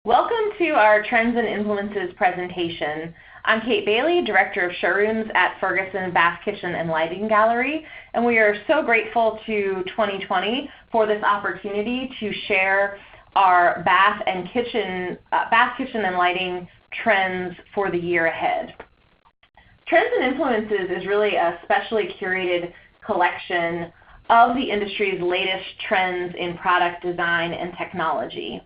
Welcome to our Trends and Influences presentation. I'm Kate Bailey, Director of Showrooms at Ferguson Bath Kitchen and Lighting Gallery, and we are so grateful to 2020 for this opportunity to share our bath kitchen and lighting trends for the year ahead. Trends and Influences is really a specially curated collection of the industry's latest trends in product design and technology.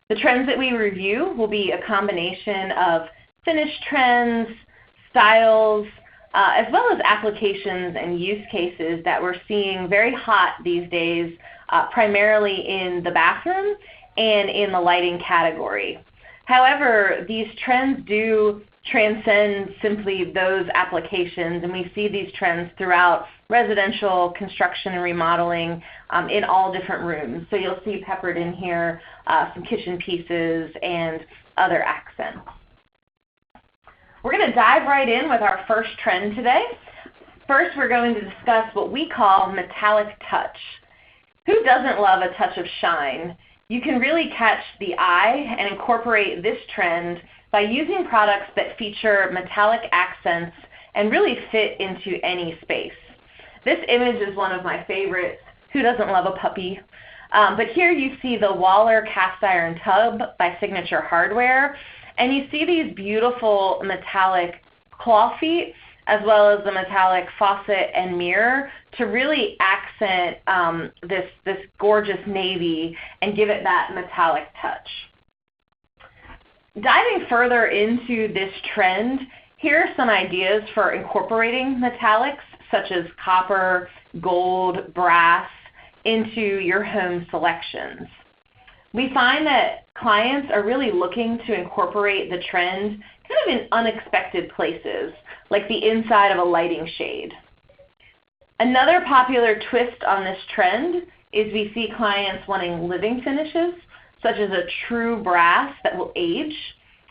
The trends that we review will be a combination of finish trends, styles, as well as applications and use cases that we're seeing very hot these days, primarily in the bathroom and in the lighting category. However, these trends do transcend simply those applications, and we see these trends throughout residential construction and remodeling in all different rooms. So you'll see peppered in here some kitchen pieces and other accents. We're going to dive right in with our first trend today. First, we're going to discuss what we call metallic touch. Who doesn't love a touch of shine? You can really catch the eye and incorporate this trend by using products that feature metallic accents and really fit into any space. This image is one of my favorites. Who doesn't love a puppy? But here you see the Waller cast iron tub by Signature Hardware, and you see these beautiful metallic claw feet as well as the metallic faucet and mirror to really accent this gorgeous navy and give it that metallic touch. Diving further into this trend, here are some ideas for incorporating metallics such as copper, gold, brass into your home selections. We find that clients are really looking to incorporate the trend kind of in unexpected places, like the inside of a lighting shade. Another popular twist on this trend is we see clients wanting living finishes, such as a true brass that will age.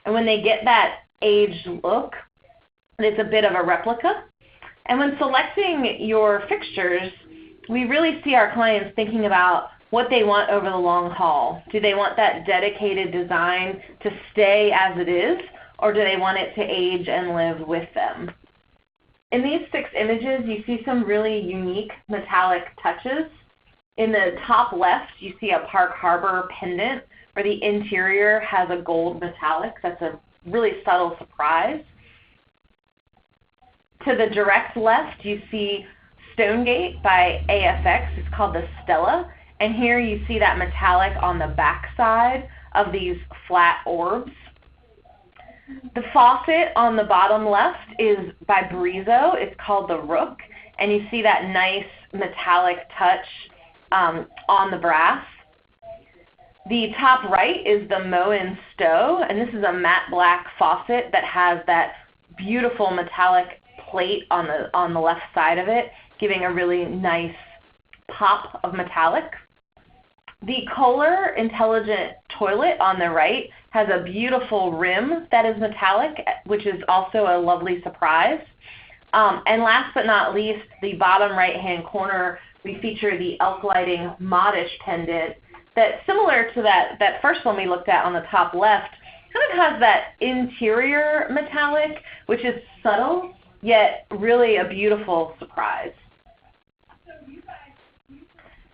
And when they get that aged look, it's a bit of a replica. And when selecting your fixtures, we really see our clients thinking about what they want over the long haul. Do they want that dedicated design to stay as it is, or do they want it to age and live with them? In these 6 images, you see some really unique metallic touches. In the top left, you see a Park Harbor pendant where the interior has a gold metallic. That's a really subtle surprise. To the direct left, you see Stonegate by AFX. It's called the Stella. And here you see that metallic on the back side of these flat orbs. The faucet on the bottom left is by Brizo. It's called the Rook. And you see that nice metallic touch on the brass. The top right is the Moen Stowe, and this is a matte black faucet that has that beautiful metallic plate on the left side of it, giving a really nice pop of metallic. The Kohler Intelligent Toilet on the right has a beautiful rim that is metallic, which is also a lovely surprise. And last but not least, the bottom right-hand corner, we feature the Elk Lighting Modish pendant that, similar to that first one we looked at on the top left, kind of has that interior metallic, which is subtle, yet really a beautiful surprise.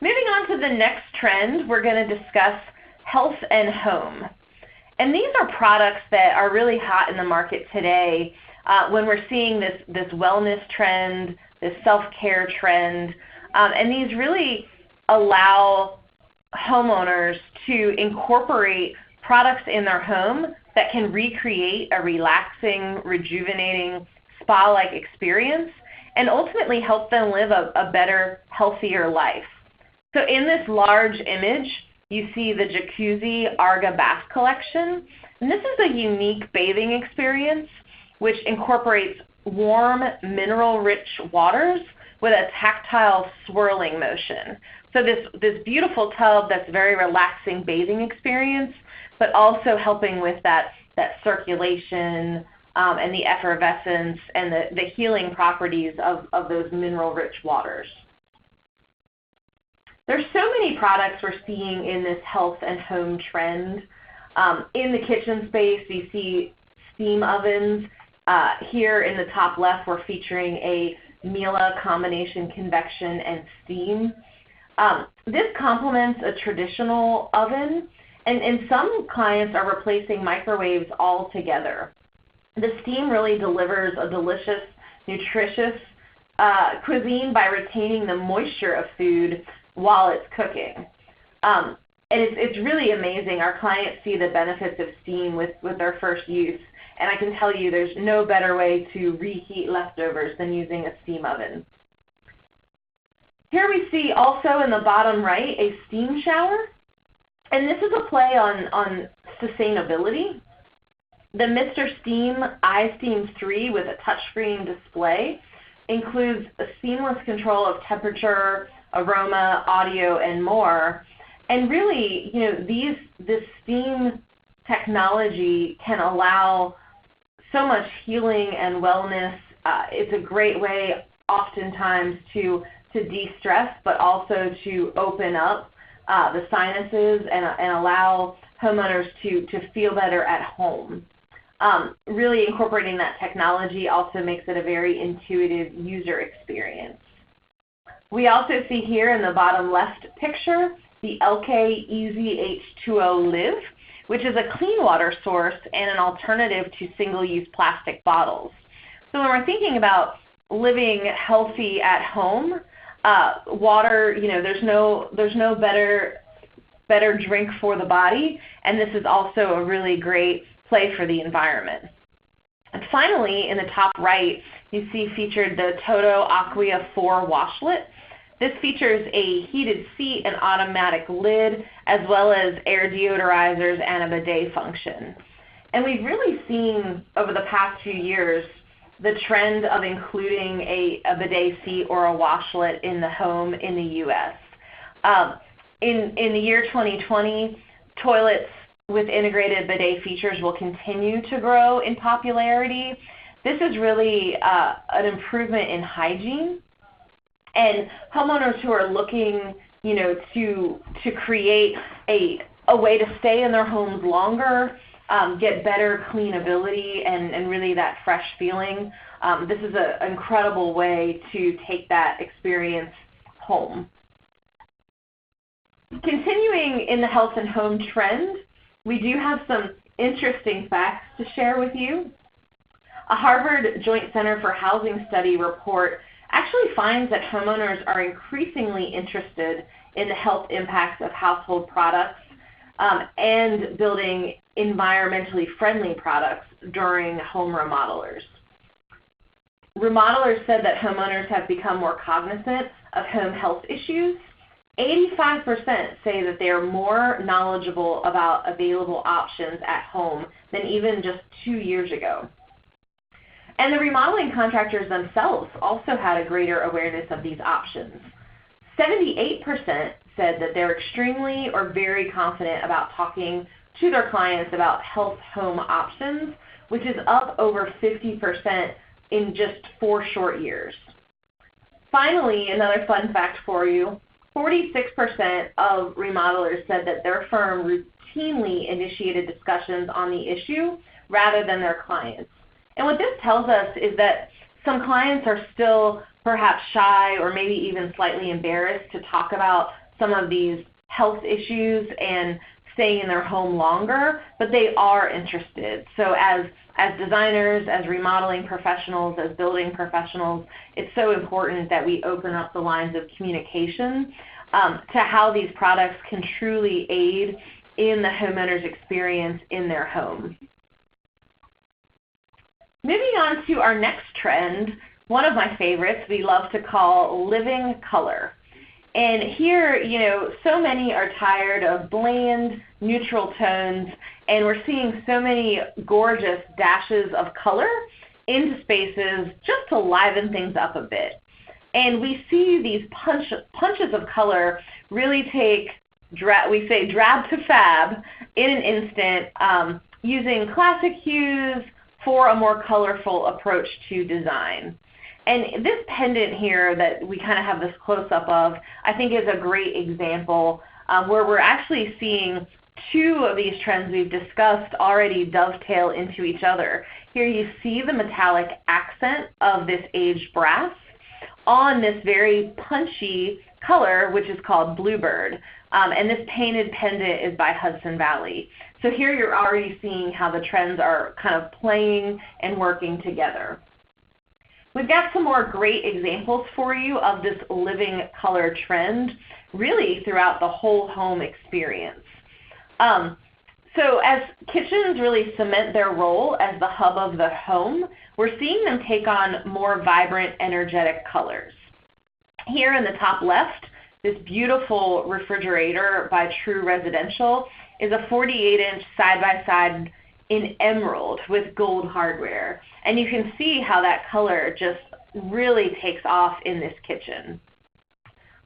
Moving on to the next trend, we're going to discuss health and home. And these are products that are really hot in the market today when we're seeing this wellness trend, this self-care trend. And these really allow homeowners to incorporate products in their home that can recreate a relaxing, rejuvenating, spa-like experience and ultimately help them live a better, healthier life. So in this large image, you see the Jacuzzi Arga Bath Collection. And this is a unique bathing experience which incorporates warm, mineral-rich waters with a tactile swirling motion. So this beautiful tub that's very relaxing bathing experience, but also helping with that circulation and the effervescence and the healing properties of those mineral-rich waters. There's so many products we're seeing in this health and home trend. In the kitchen space, you see steam ovens. Here in the top left, we're featuring a Miele combination convection and steam. This complements a traditional oven, and some clients are replacing microwaves altogether. The steam really delivers a delicious, nutritious cuisine by retaining the moisture of food while it's cooking. And it's really amazing. Our clients see the benefits of steam with their first use. And I can tell you there's no better way to reheat leftovers than using a steam oven. Here we see also in the bottom right a steam shower. And this is a play on sustainability. The Mr. Steam iSteam 3 with a touchscreen display includes a seamless control of temperature, aroma, audio, and more. And really, this steam technology can allow so much healing and wellness. It's a great way oftentimes to de-stress, but also to open up the sinuses and allow homeowners to feel better at home. Really incorporating that technology also makes it a very intuitive user experience. We also see here in the bottom left picture the LK Easy H2O Live, which is a clean water source and an alternative to single-use plastic bottles. So when we're thinking about living healthy at home, water, there's no better drink for the body, and this is also a really great play for the environment. And finally, in the top right, you see featured the Toto Aquia 4 washlet. This features a heated seat, an automatic lid, as well as air deodorizers and a bidet function. And we've really seen over the past few years the trend of including a bidet seat or a washlet in the home in the U.S. In the year 2020, toilets with integrated bidet features will continue to grow in popularity. This is really an improvement in hygiene. And homeowners who are looking, to create a way to stay in their homes longer, get better cleanability and really that fresh feeling, this is an incredible way to take that experience home. Continuing in the health and home trend, we do have some interesting facts to share with you. A Harvard Joint Center for Housing Study report actually finds that homeowners are increasingly interested in the health impacts of household products and building environmentally friendly products during home remodelers. Remodelers said that homeowners have become more cognizant of home health issues. 85% say that they are more knowledgeable about available options at home than even just 2 years ago. And the remodeling contractors themselves also had a greater awareness of these options. 78% said that they're extremely or very confident about talking to their clients about health home options, which is up over 50% in just 4 short years. Finally, another fun fact for you, 46% of remodelers said that their firm routinely initiated discussions on the issue rather than their clients. And what this tells us is that some clients are still perhaps shy or maybe even slightly embarrassed to talk about some of these health issues and staying in their home longer, but they are interested. So as designers, as remodeling professionals, as building professionals, it's so important that we open up the lines of communication to how these products can truly aid in the homeowner's experience in their home. Moving on to our next trend, one of my favorites we love to call living color. And here, so many are tired of bland, neutral tones, and we're seeing so many gorgeous dashes of color into spaces just to liven things up a bit. And we see these punches of color really take, we say drab to fab in an instant, using classic hues for a more colorful approach to design. And this pendant here that we kind of have this close-up of, I think is a great example where we're actually seeing Two of these trends we've discussed already dovetail into each other. Here you see the metallic accent of this aged brass on this very punchy color, which is called Bluebird. And this painted pendant is by Hudson Valley. So here you're already seeing how the trends are kind of playing and working together. We've got some more great examples for you of this living color trend really throughout the whole home experience. So as kitchens really cement their role as the hub of the home, we're seeing them take on more vibrant, energetic colors. Here in the top left, this beautiful refrigerator by True Residential is a 48-inch side-by-side in emerald with gold hardware. And you can see how that color just really takes off in this kitchen.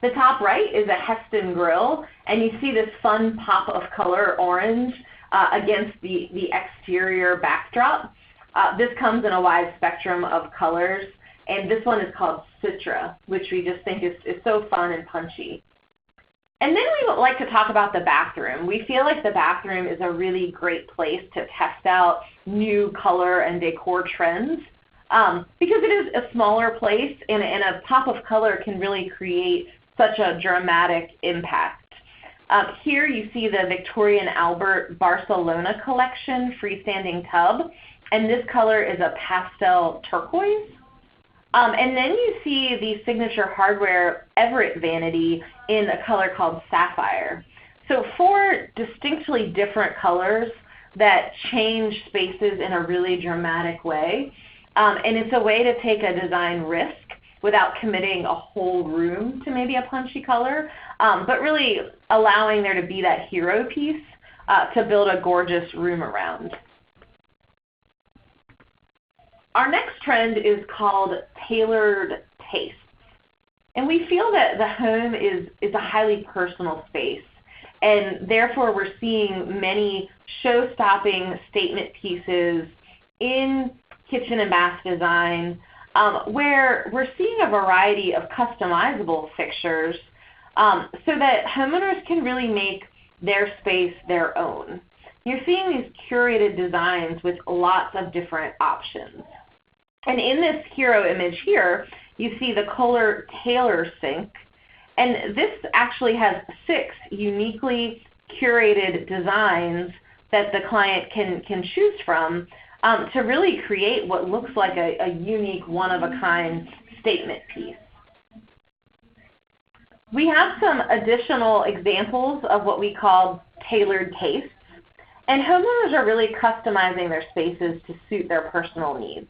The top right is a Heston grill, and you see this fun pop of color orange against the exterior backdrop. This comes in a wide spectrum of colors, and this one is called Citra, which we just think is so fun and punchy. And then we would like to talk about the bathroom. We feel like the bathroom is a really great place to test out new color and decor trends because it is a smaller place, and a pop of color can really create such a dramatic impact. Here you see the Victoria and Albert Barcelona collection freestanding tub, and this color is a pastel turquoise. And then you see the signature hardware Everett vanity in a color called Sapphire. So four distinctly different colors that change spaces in a really dramatic way. And it's a way to take a design risk without committing a whole room to maybe a punchy color, but really allowing there to be that hero piece to build a gorgeous room around. Our next trend is called tailored taste. And we feel that the home is a highly personal space, and therefore we're seeing many show-stopping statement pieces in kitchen and bath design where we're seeing a variety of customizable fixtures so that homeowners can really make their space their own. You're seeing these curated designs with lots of different options. And in this hero image here, you see the Kohler Taylor sink. And this actually has 6 uniquely curated designs that the client can choose from to really create what looks like a unique, one-of-a-kind statement piece. We have some additional examples of what we call tailored tastes. And homeowners are really customizing their spaces to suit their personal needs.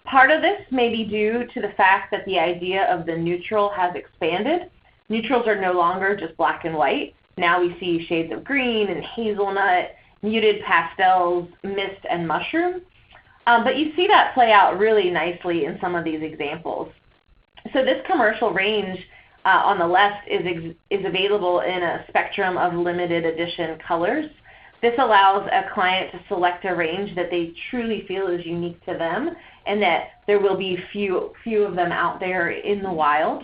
Part of this may be due to the fact that the idea of the neutral has expanded. Neutrals are no longer just black and white. Now we see shades of green and hazelnut, muted pastels, mist, and mushroom. But you see that play out really nicely in some of these examples. So this commercial range on the left is available in a spectrum of limited edition colors. This allows a client to select a range that they truly feel is unique to them and that there will be few of them out there in the wild.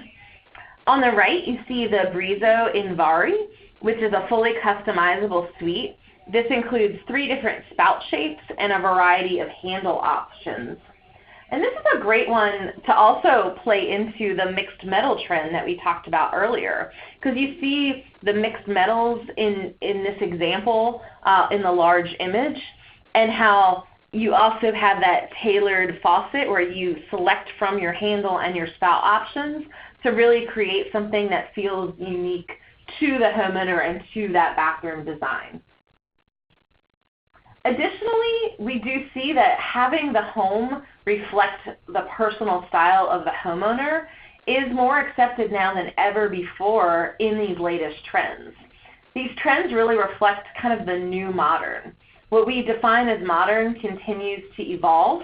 On the right, you see the Brizo Invari, which is a fully customizable suite. This includes 3 different spout shapes and a variety of handle options. And this is a great one to also play into the mixed metal trend that we talked about earlier, because you see the mixed metals in this example in the large image, and how you also have that tailored faucet where you select from your handle and your spout options to really create something that feels unique to the homeowner and to that bathroom design. Additionally, we do see that having the home reflect the personal style of the homeowner is more accepted now than ever before in these latest trends. These trends really reflect kind of the new modern. What we define as modern continues to evolve,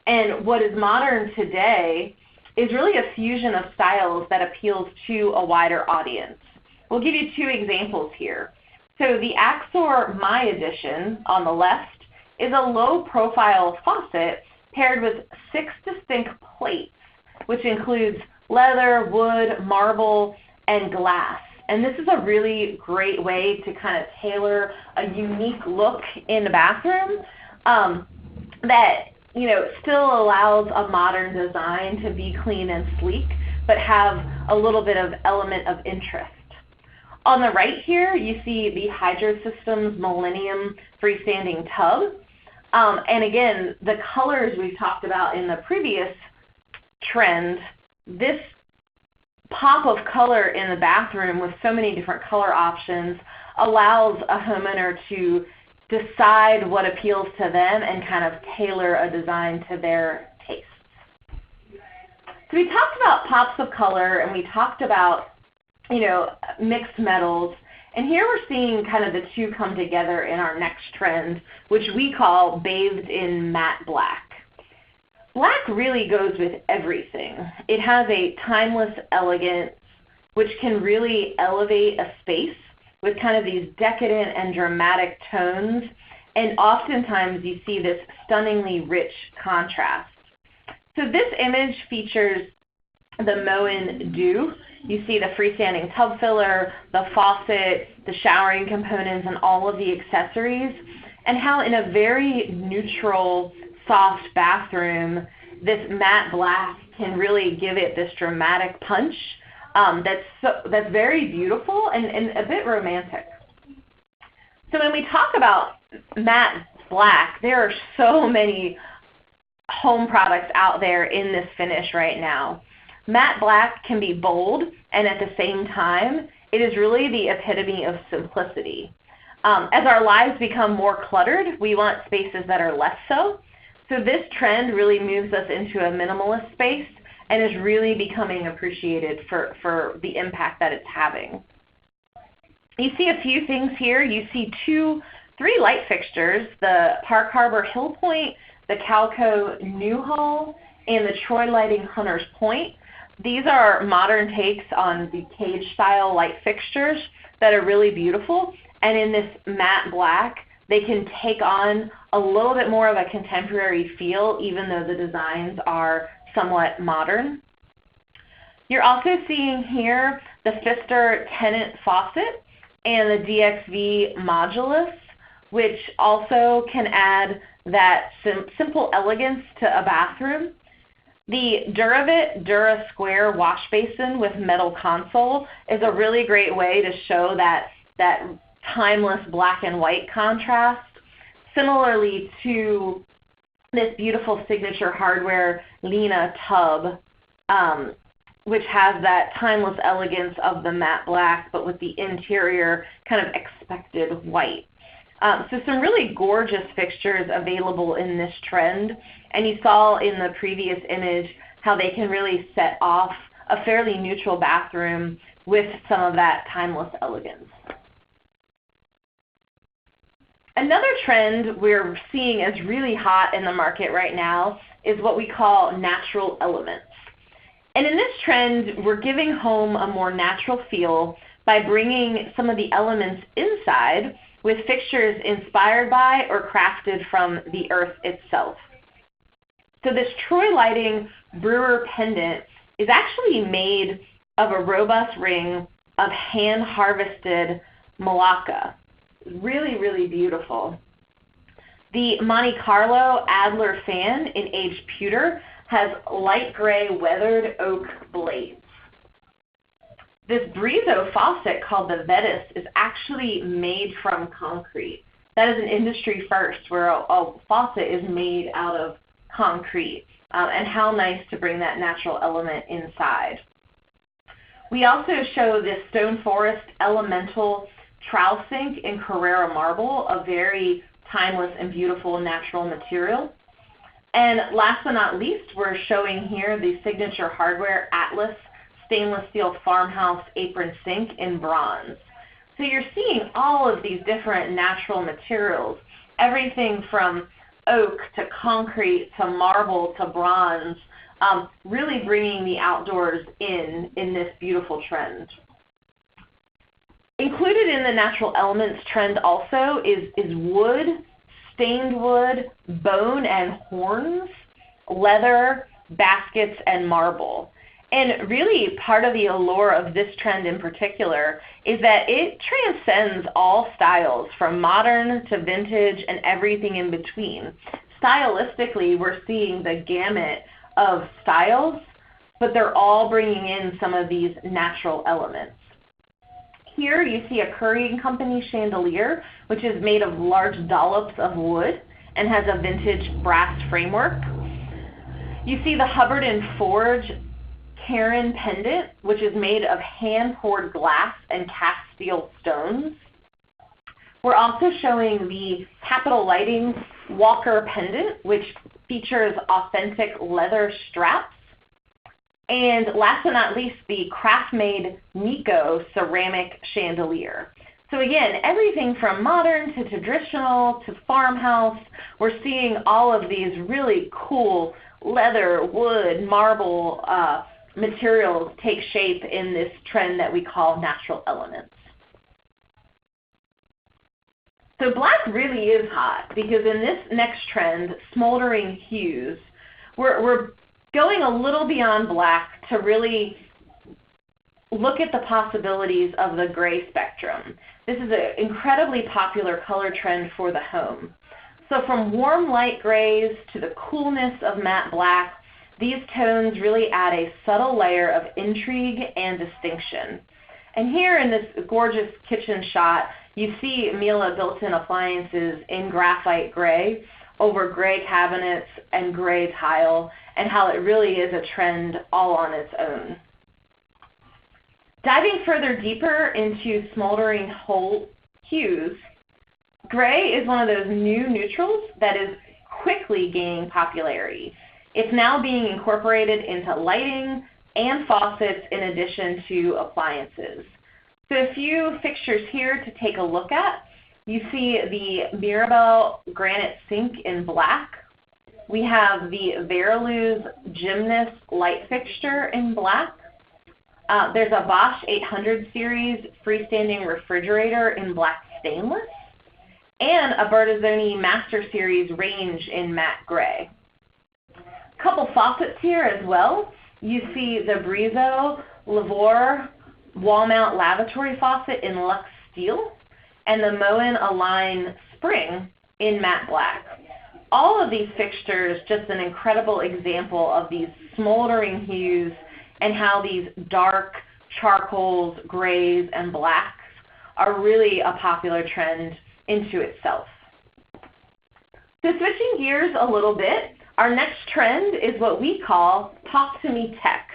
and what is modern today is really a fusion of styles that appeals to a wider audience. We'll give you 2 examples here. So the Axor My Edition on the left is a low-profile faucet paired with 6 distinct plates, which includes leather, wood, marble, and glass. And this is a really great way to kind of tailor a unique look in the bathroom that still allows a modern design to be clean and sleek, but have a little bit of element of interest. On the right here, you see the Hydro Systems Millennium freestanding tub. And again, the colors we've talked about in the previous trend, this pop of color in the bathroom with so many different color options allows a homeowner to decide what appeals to them and kind of tailor a design to their tastes. So we talked about pops of color, and we talked about mixed metals. And here we're seeing kind of the two come together in our next trend, which we call bathed in matte black. Black really goes with everything. It has a timeless elegance, which can really elevate a space with kind of these decadent and dramatic tones. And oftentimes you see this stunningly rich contrast. So this image features the Moen Dew. You see the freestanding tub filler, the faucet, the showering components, and all of the accessories, and how in a very neutral, soft bathroom, this matte black can really give it this dramatic punch that's very beautiful and a bit romantic. So when we talk about matte black, there are so many home products out there in this finish right now. Matte black can be bold, and at the same time, it is really the epitome of simplicity. As our lives become more cluttered, we want spaces that are less so. So this trend really moves us into a minimalist space and is really becoming appreciated for the impact that it's having. You see a few things here. You see three light fixtures, the Park Harbor Hill Point, the Calco Newhall, and the Troy Lighting Hunters Point. These are modern takes on the cage-style light fixtures that are really beautiful. And in this matte black, they can take on a little bit more of a contemporary feel, even though the designs are somewhat modern. You're also seeing here the Pfister Tenant Faucet and the DXV Modulus, which also can add that simple elegance to a bathroom. The Duravit Dura Square wash basin with metal console is a really great way to show that timeless black and white contrast, similarly to this beautiful Signature Hardware Lena tub, which has that timeless elegance of the matte black, but with the interior kind of expected white. So some really gorgeous fixtures available in this trend. And you saw in the previous image how they can really set off a fairly neutral bathroom with some of that timeless elegance. Another trend we're seeing as really hot in the market right now is what we call natural elements. And in this trend, we're giving home a more natural feel by bringing some of the elements inside with fixtures inspired by or crafted from the earth itself. So this Troy Lighting Brewer pendant is actually made of a robust ring of hand-harvested Malacca. Really, really beautiful. The Monte Carlo Adler fan in aged pewter has light gray weathered oak blades. This Brizo faucet called the Vetus is actually made from concrete. That is an industry first where a faucet is made out of concrete, and how nice to bring that natural element inside. We also show this Stone Forest Elemental Trowel Sink in Carrara marble, a very timeless and beautiful natural material. And last but not least, we're showing here the Signature Hardware Atlas stainless steel farmhouse apron sink in bronze. So you're seeing all of these different natural materials, everything from oak to concrete to marble to bronze, really bringing the outdoors in this beautiful trend. Included in the natural elements trend also is wood, stained wood, bone and horns, leather, baskets, and marble. And really part of the allure of this trend in particular is that it transcends all styles from modern to vintage and everything in between. Stylistically, we're seeing the gamut of styles, but they're all bringing in some of these natural elements. Here you see a Curry & Company chandelier, which is made of large dollops of wood and has a vintage brass framework. You see the Hubbard & Forge Karen pendant, which is made of hand-poured glass and cast steel stones. We're also showing the Capital Lighting Walker pendant, which features authentic leather straps. And last but not least, the craft-made Nico ceramic chandelier. So again, everything from modern to traditional to farmhouse, we're seeing all of these really cool leather, wood, marble materials take shape in this trend that we call natural elements. So black really is hot because in this next trend, smoldering hues, we're going a little beyond black to really look at the possibilities of the gray spectrum. This is an incredibly popular color trend for the home. So from warm light grays to the coolness of matte black, these tones really add a subtle layer of intrigue and distinction. And here in this gorgeous kitchen shot, you see Miele built-in appliances in graphite gray over gray cabinets and gray tile, and how it really is a trend all on its own. Diving further deeper into smoldering hues, gray is one of those new neutrals that is quickly gaining popularity. It's now being incorporated into lighting and faucets in addition to appliances. So a few fixtures here to take a look at. You see the Mirabelle granite sink in black. We have the Veriluz Gymnast light fixture in black. There's a Bosch 800 series freestanding refrigerator in black stainless, and a Bertazzoni Master Series range in matte gray. Couple faucets here as well. You see the Brizo Lavore wall mount lavatory faucet in Lux Steel and the Moen Align Spring in matte black. All of these fixtures, just an incredible example of these smoldering hues and how these dark charcoals, grays, and blacks are really a popular trend into itself. So switching gears a little bit, our next trend is what we call Talk to Me Tech.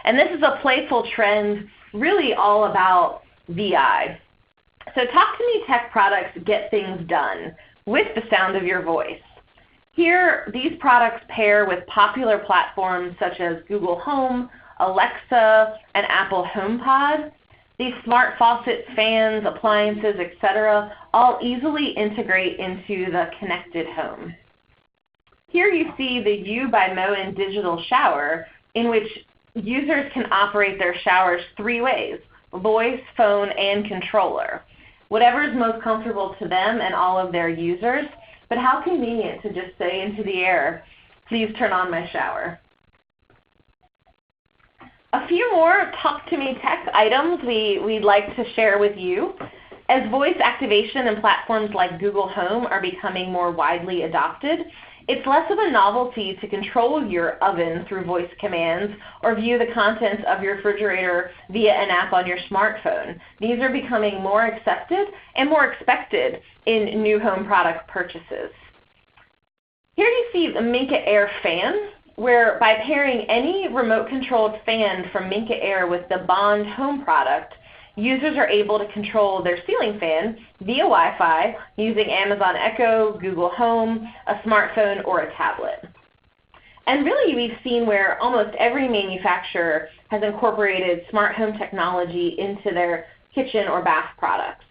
And this is a playful trend really all about VI. So Talk to Me Tech products get things done with the sound of your voice. Here, these products pair with popular platforms such as Google Home, Alexa, and Apple HomePod. These smart faucets, fans, appliances, etc. all easily integrate into the connected home. Here you see the U by Moen digital shower, in which users can operate their showers three ways: voice, phone, and controller. Whatever is most comfortable to them and all of their users, but how convenient to just say into the air, "Please turn on my shower." A few more Talk to Me Tech items we'd like to share with you. As voice activation and platforms like Google Home are becoming more widely adopted, it's less of a novelty to control your oven through voice commands or view the contents of your refrigerator via an app on your smartphone. These are becoming more accepted and more expected in new home product purchases. Here you see the Minka Air fan, where by pairing any remote-controlled fan from Minka Air with the Bond home product, users are able to control their ceiling fan via Wi-Fi using Amazon Echo, Google Home, a smartphone, or a tablet. And really we've seen where almost every manufacturer has incorporated smart home technology into their kitchen or bath products.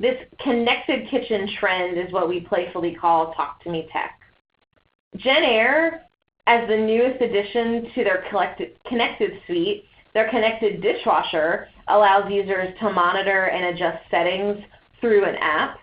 This connected kitchen trend is what we playfully call Talk to Me Tech. JennAir, as the newest addition to their connected suite, their connected dishwasher allows users to monitor and adjust settings through an app.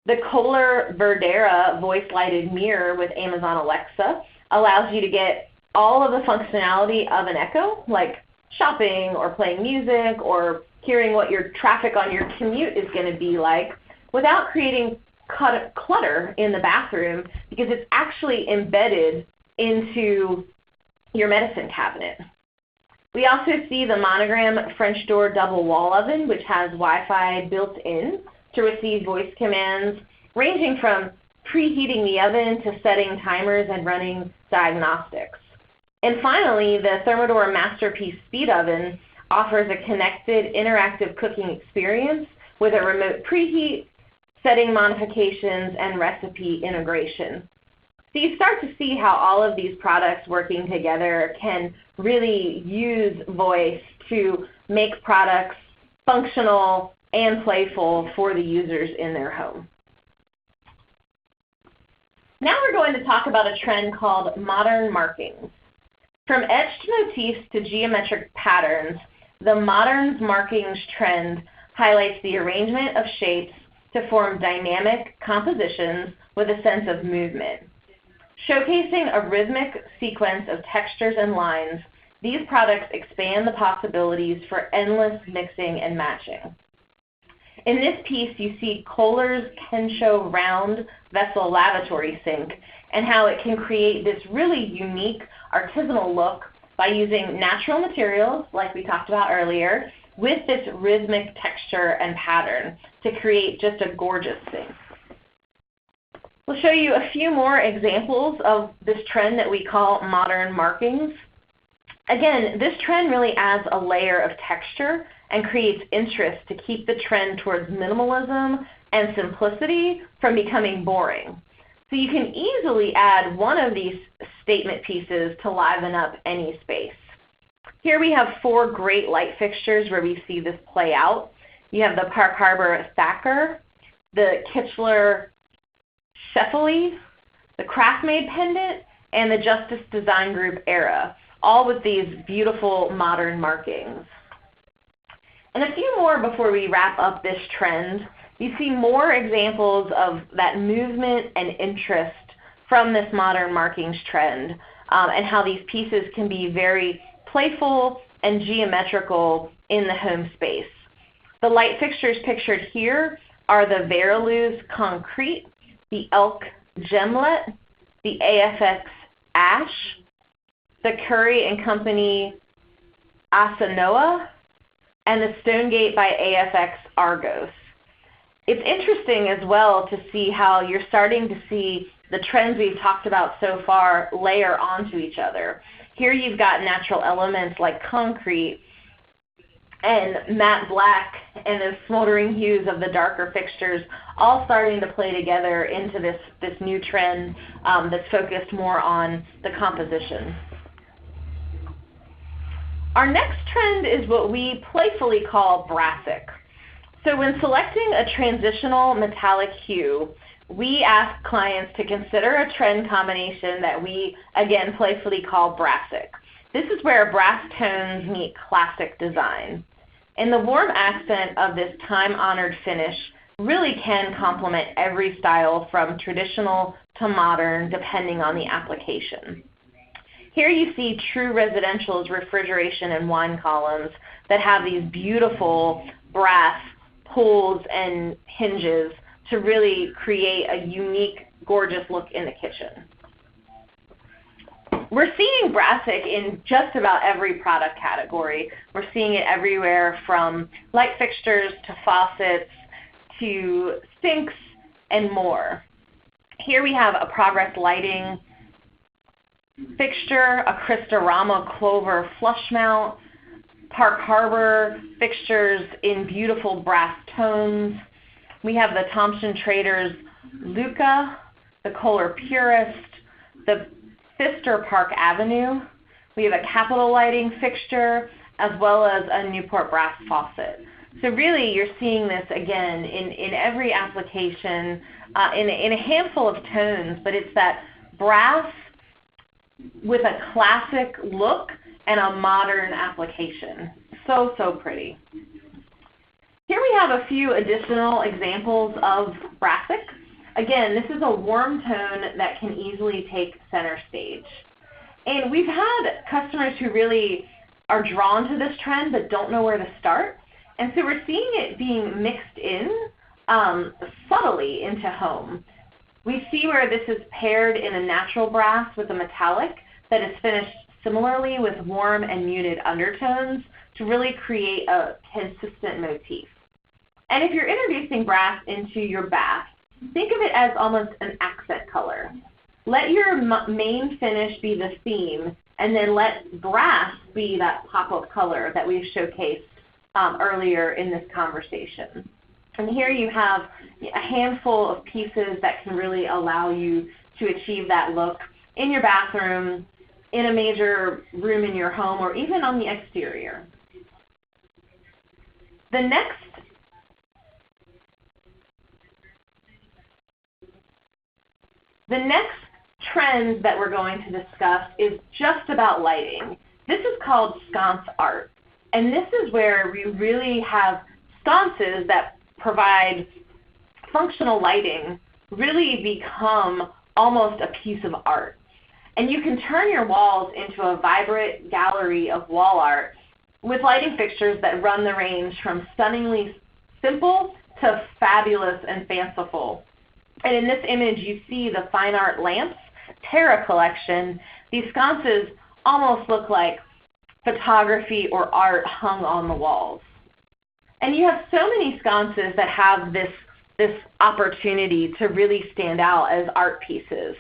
The Kohler Verdera voice-lighted mirror with Amazon Alexa allows you to get all of the functionality of an Echo, like shopping or playing music or hearing what your traffic on your commute is going to be like, without creating clutter in the bathroom, because it's actually embedded into your medicine cabinet. We also see the Monogram French door double wall oven, which has Wi-Fi built in to receive voice commands, ranging from preheating the oven to setting timers and running diagnostics. And finally, the Thermador Masterpiece Speed Oven offers a connected, interactive cooking experience with a remote preheat, setting modifications, and recipe integration. So you start to see how all of these products working together can really use voice to make products functional and playful for the users in their home. Now we're going to talk about a trend called modern markings. From etched motifs to geometric patterns, the modern markings trend highlights the arrangement of shapes to form dynamic compositions with a sense of movement. Showcasing a rhythmic sequence of textures and lines, these products expand the possibilities for endless mixing and matching. In this piece, you see Kohler's Kensho round vessel lavatory sink and how it can create this really unique artisanal look by using natural materials, like we talked about earlier, with this rhythmic texture and pattern to create just a gorgeous sink. We'll show you a few more examples of this trend that we call modern markings. Again, this trend really adds a layer of texture and creates interest to keep the trend towards minimalism and simplicity from becoming boring. So you can easily add one of these statement pieces to liven up any space. Here we have 4 great light fixtures where we see this play out. You have the Park Harbor Thacker, the Kichler Sheffield, the Craftmade pendant, and the Justice Design Group Era, all with these beautiful modern markings. And a few more before we wrap up this trend. You see more examples of that movement and interest from this modern markings trend, and how these pieces can be very playful and geometrical in the home space. The light fixtures pictured here are the Veriluz Concrete, the Elk Gemlet, the AFX Ash, the Curry and Company Asanoa, and the Stonegate by AFX Argos. It's interesting as well to see how you're starting to see the trends we've talked about so far layer onto each other. Here you've got natural elements like concrete and matte black and the smoldering hues of the darker fixtures all starting to play together into this new trend that's focused more on the composition. Our next trend is what we playfully call brassic. So when selecting a transitional metallic hue, we ask clients to consider a trend combination that we, again, playfully call brassic. This is where brass tones meet classic design. And the warm accent of this time-honored finish really can complement every style from traditional to modern, depending on the application. Here you see True Residential's refrigeration and wine columns that have these beautiful brass pulls and hinges to really create a unique, gorgeous look in the kitchen. We're seeing brassic in just about every product category. We're seeing it everywhere from light fixtures to faucets to sinks and more. Here we have a Progress Lighting fixture, a Cristorama Clover flush mount, Park Harbor fixtures in beautiful brass tones. We have the Thompson Traders Luca, the Kohler Purist, the Pfister Park Avenue. We have a Capital Lighting fixture as well as a Newport brass faucet. So really you're seeing this again in every application in a handful of tones, but it's that brass with a classic look and a modern application. So, so pretty. Here we have a few additional examples of brassic. Again, this is a warm tone that can easily take center stage. And we've had customers who really are drawn to this trend but don't know where to start. And so we're seeing it being mixed in subtly into home. We see where this is paired in a natural brass with a metallic that is finished similarly with warm and muted undertones to really create a consistent motif. And if you're introducing brass into your bath, think of it as almost an accent color. Let your main finish be the theme, and then let brass be that pop of color that we've showcased earlier in this conversation. And here you have a handful of pieces that can really allow you to achieve that look in your bathroom, in a major room in your home, or even on the exterior. The next trend that we're going to discuss is just about lighting. This is called sconce art. And this is where we really have sconces that provide functional lighting really become almost a piece of art. And you can turn your walls into a vibrant gallery of wall art with lighting fixtures that run the range from stunningly simple to fabulous and fanciful. And in this image, you see the Fine Art Lamps Terra collection. These sconces almost look like photography or art hung on the walls. And you have so many sconces that have this opportunity to really stand out as art pieces.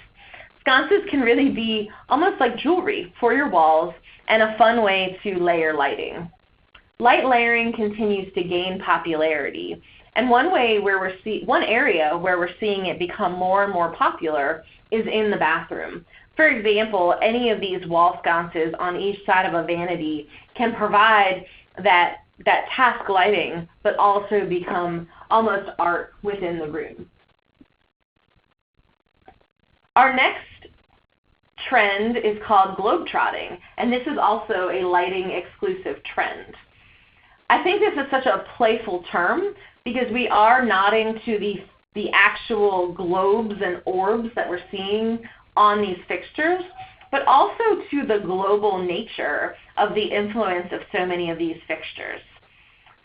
Sconces can really be almost like jewelry for your walls and a fun way to layer lighting. Light layering continues to gain popularity. And one area where we're seeing it become more and more popular is in the bathroom. For example, any of these wall sconces on each side of a vanity can provide that task lighting, but also become almost art within the room. Our next trend is called globetrotting, and this is also a lighting exclusive trend. I think this is such a playful term because we are nodding to the actual globes and orbs that we're seeing on these fixtures, but also to the global nature of the influence of so many of these fixtures.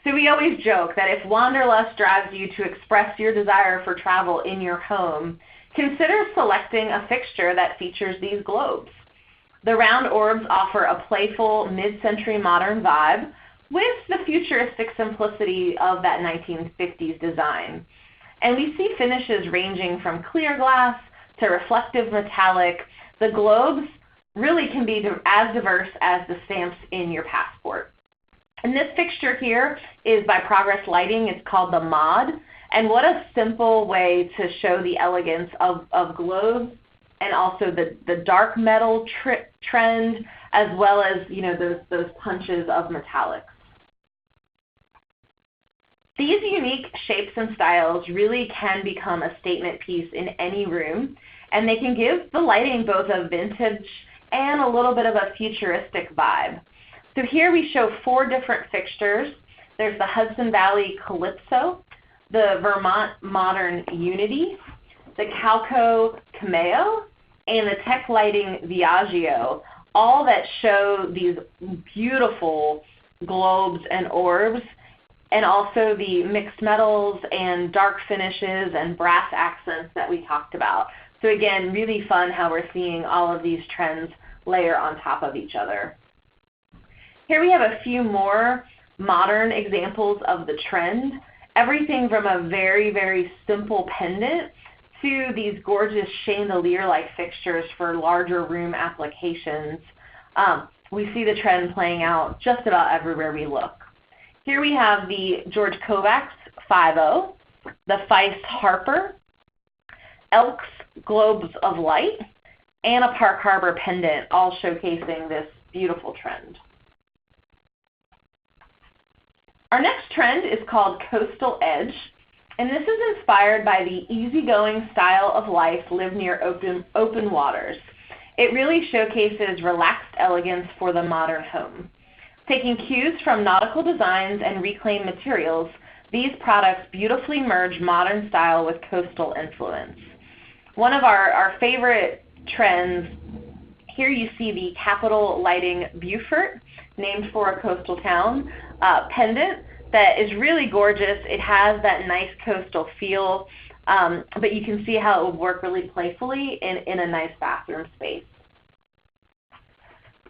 So we always joke that if wanderlust drives you to express your desire for travel in your home, consider selecting a fixture that features these globes. The round orbs offer a playful mid-century modern vibe with the futuristic simplicity of that 1950s design. And we see finishes ranging from clear glass to reflective metallic. The globes really can be as diverse as the stamps in your passport. And this fixture here is by Progress Lighting. It's called the Mod. And what a simple way to show the elegance of globes and also the dark metal trend, as well as those punches of metallics. These unique shapes and styles really can become a statement piece in any room, and they can give the lighting both a vintage and a little bit of a futuristic vibe. So here we show 4 different fixtures. There's the Hudson Valley Calypso, the Vermont Modern Unity, the Calco Cameo, and the Tech Lighting Viaggio, all that show these beautiful globes and orbs, and also the mixed metals and dark finishes and brass accents that we talked about. So again, really fun how we're seeing all of these trends layer on top of each other. Here we have a few more modern examples of the trend. Everything from a very, very simple pendant to these gorgeous chandelier-like fixtures for larger room applications. We see the trend playing out just about everywhere we look. Here we have the George Kovacs 5.0, the Feist Harper, Elk's Globes of Light, and a Park Harbor pendant, all showcasing this beautiful trend. Our next trend is called Coastal Edge, and this is inspired by the easygoing style of life lived near open waters. It really showcases relaxed elegance for the modern home. Taking cues from nautical designs and reclaimed materials, these products beautifully merge modern style with coastal influence. One of our favorite trends Here you see the Capitol Lighting Beaufort, named for a coastal town, pendant that is really gorgeous. It has that nice coastal feel, but you can see how it would work really playfully in a nice bathroom space.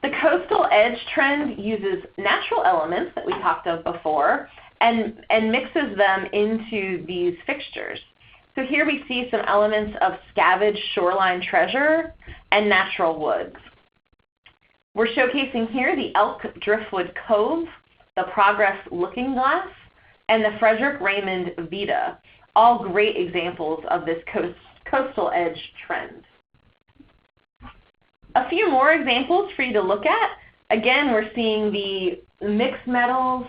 The coastal edge trend uses natural elements that we talked of before and mixes them into these fixtures. So here we see some elements of scavenged shoreline treasure and natural woods. We're showcasing here the Elk Driftwood Cove, the Progress Looking Glass, and the Frederick Raymond Vita, all great examples of this coastal edge trend. A few more examples for you to look at. Again, we're seeing the mixed metals,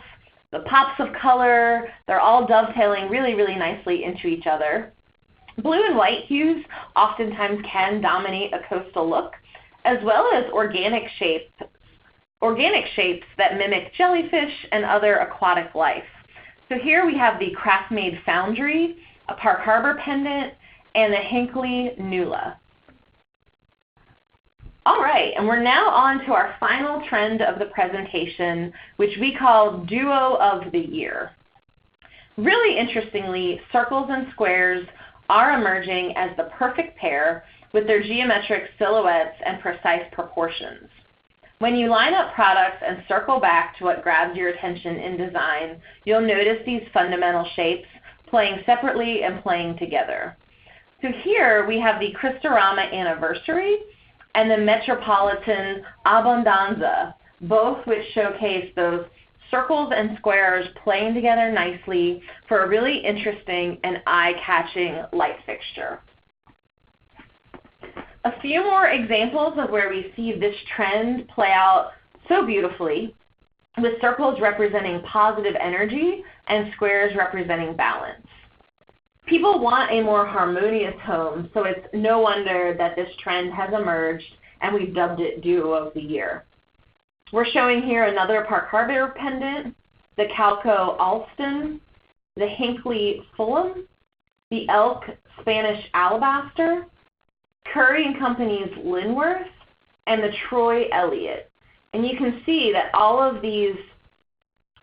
the pops of color. They're all dovetailing really, really nicely into each other. Blue and white hues oftentimes can dominate a coastal look, as well as organic shapes that mimic jellyfish and other aquatic life. So here we have the Craft-Made Foundry, a Park Harbor pendant, and the Hinckley Nula. All right, and we're now on to our final trend of the presentation, which we call Duo of the Year. Really interestingly, circles and squares are emerging as the perfect pair with their geometric silhouettes and precise proportions. When you line up products and circle back to what grabs your attention in design, you'll notice these fundamental shapes playing separately and playing together. So here we have the Christorama Anniversary and the Metropolitan Abundanza, both which showcase those circles and squares playing together nicely for a really interesting and eye-catching light fixture. A few more examples of where we see this trend play out so beautifully, with circles representing positive energy and squares representing balance. People want a more harmonious home, so it's no wonder that this trend has emerged and we've dubbed it Duo of the Year. We're showing here another Park Harbor pendant, the Calco Alston, the Hinckley Fulham, the Elk Spanish Alabaster, Curry & Company's Linworth, and the Troy Elliott. And you can see that all of these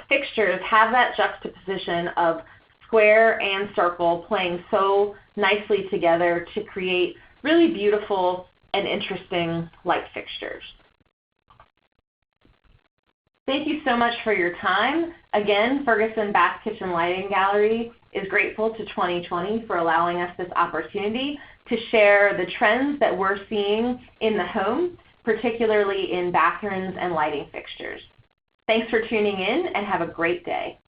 fixtures have that juxtaposition of square and circle playing so nicely together to create really beautiful and interesting light fixtures. Thank you so much for your time. Again, Ferguson Bath Kitchen Lighting Gallery is grateful to 2020 for allowing us this opportunity to share the trends that we're seeing in the home, particularly in bathrooms and lighting fixtures. Thanks for tuning in and have a great day.